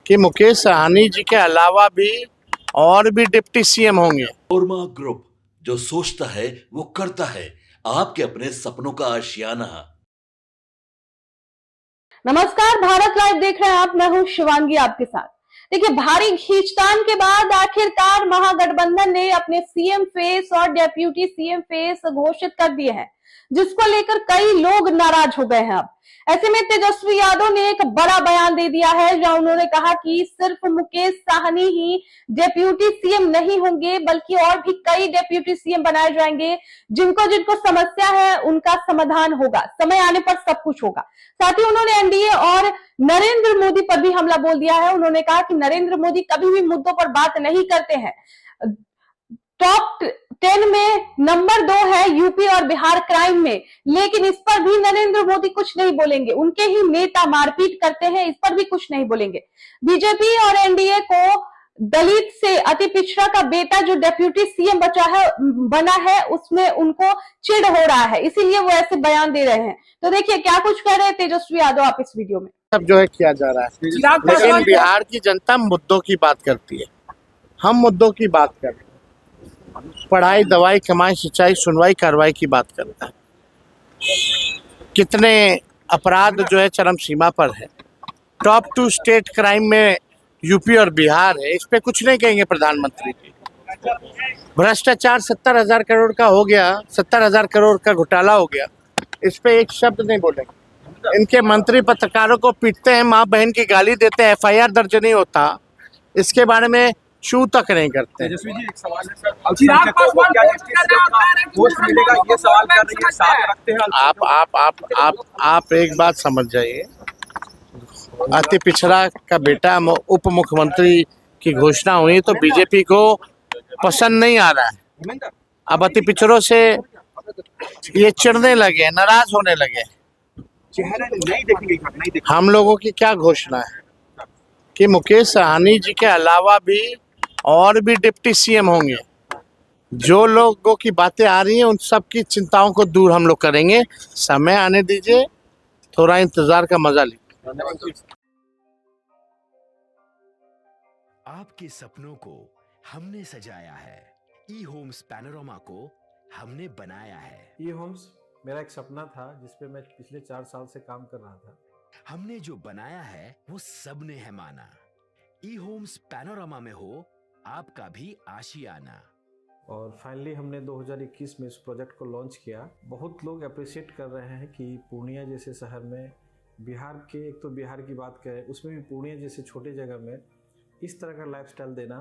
कि मुकेश सहनी जी के अलावा भी और भी डिप्टी सीएम होंगे। पनोरमा ग्रुप, जो सोचता है वो करता है। आपके अपने सपनों का आशियाना। नमस्कार, भारत लाइव देख रहे हैं आप। मैं हूं शिवांगी आपके साथ। देखिए, भारी खींचतान के बाद आखिरकार महागठबंधन ने अपने सीएम फेस और डेप्यूटी सीएम फेस घोषित कर दिए हैं, जिसको लेकर कई लोग नाराज हो गए हैं। अब ऐसे में तेजस्वी यादव ने एक बड़ा बयान दे दिया है, जहां उन्होंने कहा कि सिर्फ मुकेश सहनी ही डेप्यूटी सीएम नहीं होंगे, बल्कि और भी कई डेप्यूटी सीएम बनाए जाएंगे। जिनको जिनको समस्या है उनका समाधान होगा, समय आने पर सब कुछ होगा। साथ ही उन्होंने एनडीए और नरेंद्र मोदी पर भी हमला बोल दिया है। उन्होंने कहा कि नरेंद्र मोदी कभी भी मुद्दों पर बात नहीं करते हैं। टॉप 10 में नंबर 2 है यूपी और बिहार क्राइम में, लेकिन इस पर भी नरेंद्र मोदी कुछ नहीं बोलेंगे। उनके ही नेता मारपीट करते हैं, इस पर भी कुछ नहीं बोलेंगे। बीजेपी और एनडीए को दलित से अति पिछड़ा का बेटा जो डेप्यूटी सीएम बना है, उसमें उनको चिढ़ हो रहा है, इसीलिए वो ऐसे बयान दे रहे हैं। तो देखिए क्या कुछ कह रहे हैं तेजस्वी यादव आप इस वीडियो में। सब जो है किया जा रहा है, लेकिन बिहार की जनता मुद्दों की बात करती है। हम मुद्दों की बात कर रहे हैं, पढ़ाई, दवाई, कमाई, सिंचाई, सुनवाई, कार्रवाई की बात करता है। कितने अपराध जो है चरम सीमा पर है। टॉप 2 स्टेट क्राइम में यूपी और बिहार है। इस पे कुछ नहीं कहेंगे प्रधानमंत्री जी। भ्रष्टाचार 70,000 करोड़ का हो गया, 70,000 करोड़ का घोटाला हो गया, इस पे एक शब्द नहीं बोलेंगे। इनके मंत्री पत्रकारों को पीटते हैं, माँ बहन की गाली देते हैं, FIR दर्ज नहीं होता, इसके बारे में चू तक नहीं करते। तेजस्वी जी, एक सवाल है सर, अल्पसंख्यक को क्या जस्टिस से अपना पोस्ट मिलेगा, ये सवाल कर रही है, साथ रखते हैं। आप एक बात समझ जाइए, अति पिछड़ा का बेटा उप मुख्यमंत्री की घोषणा हुई तो बीजेपी को पसंद नहीं आ रहा है। अब अति पिछड़ों से ये चिढ़ने लगे, नाराज होने लगे। हम लोगों की क्या घोषणा है कि मुकेश सहनी जी के अलावा भी और भी डिप्टी सीएम होंगे। जो लोगों की बातें आ रही हैं उन सब की चिंताओं को दूर हम लोग करेंगे। समय आने दीजिए, थोड़ा इंतजार का मजा लीजिए। आपके सपनों को हमने सजाया है, ई होम्स पैनोरमा को हमने बनाया है। ई होम्स मेरा एक सपना था जिसपे मैं पिछले 4 साल से काम कर रहा था। हमने जो बनाया है वो सबने है माना। ई होम्स पैनोरमा में हो आपका भी आशियाना। और फाइनली हमने 2021 में इस प्रोजेक्ट को लॉन्च किया। बहुत लोग अप्रिशिएट कर रहे हैं कि पूर्णिया जैसे शहर में, बिहार के, एक तो बिहार की बात करें उसमें भी पूर्णिया जैसे छोटे जगह में इस तरह का लाइफस्टाइल देना,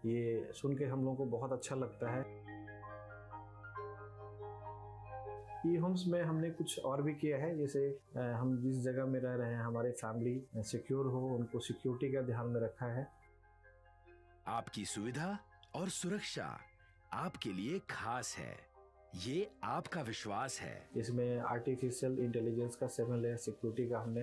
ये सुन के हम लोगों को बहुत अच्छा लगता है। ई होम्स में हमने कुछ और भी किया है, जैसे हम जिस जगह में रह रहे हैं हमारे फैमिली सिक्योर हो, उनको सिक्योरिटी का ध्यान में रखा है। आपकी सुविधा और सुरक्षा आपके लिए खास है, ये आपका विश्वास है। इसमें आर्टिफिशियल इंटेलिजेंस का 7 लेयर सिक्योरिटी का हमने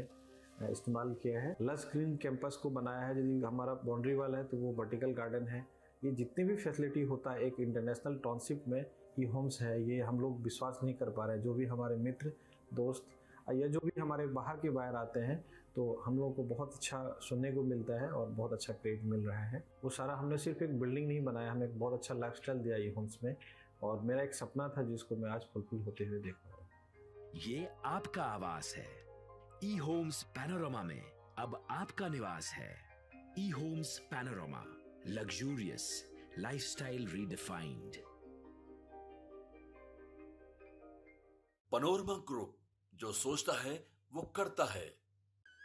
इस्तेमाल किया है। लस ग्रीन कैंपस को बनाया है। यदि हमारा बाउंड्री वाल है तो वो वर्टिकल गार्डन है। ये जितनी भी फैसिलिटी होता है एक इंटरनेशनल टाउनशिप में ई होम्स है, ये हम लोग विश्वास नहीं कर पा रहे हैं। जो भी हमारे मित्र, दोस्त या जो भी हमारे बाहर के बाहर आते हैं तो हम लोगों को बहुत अच्छा सुनने को मिलता है और बहुत अच्छा क्रेडिट मिल रहा है। वो सारा हमने सिर्फ एक बिल्डिंग नहीं बनाया, हमें एक बहुत अच्छा लाइफस्टाइल दिया ई होम्स में, और मेरा एक सपना था जिसको मैं आज फुलफिल होते हुए देख रहा हूँ। ये आपका आवास है। ई होम्स पैनोरमा में अब आपका निवास है। E Homes Panorama, luxurious lifestyle redefined. Panorama Group, जो सोचता है वो करता है।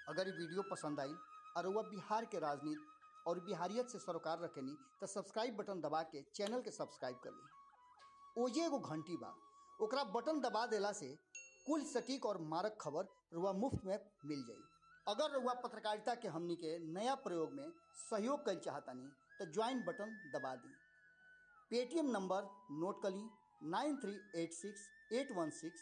अगर ये वीडियो पसंद आई और वह बिहार के राजनीति और बिहारियत से सरोकार रखेनी तो सब्सक्राइब बटन दबा के चैनल के सब्सक्राइब कर ली। ओजे एगो घंटी बा, ओकरा बटन दबा देला से कुल सटीक और मारक खबर रुआ मुफ्त में मिल जाई। अगर रुआ पत्रकारिता के हमनी के नया प्रयोग में सहयोग कर चाहतानी तो ज्वाइन बटन दबा दी। पेटीएम नंबर नोट कर ली 9386 816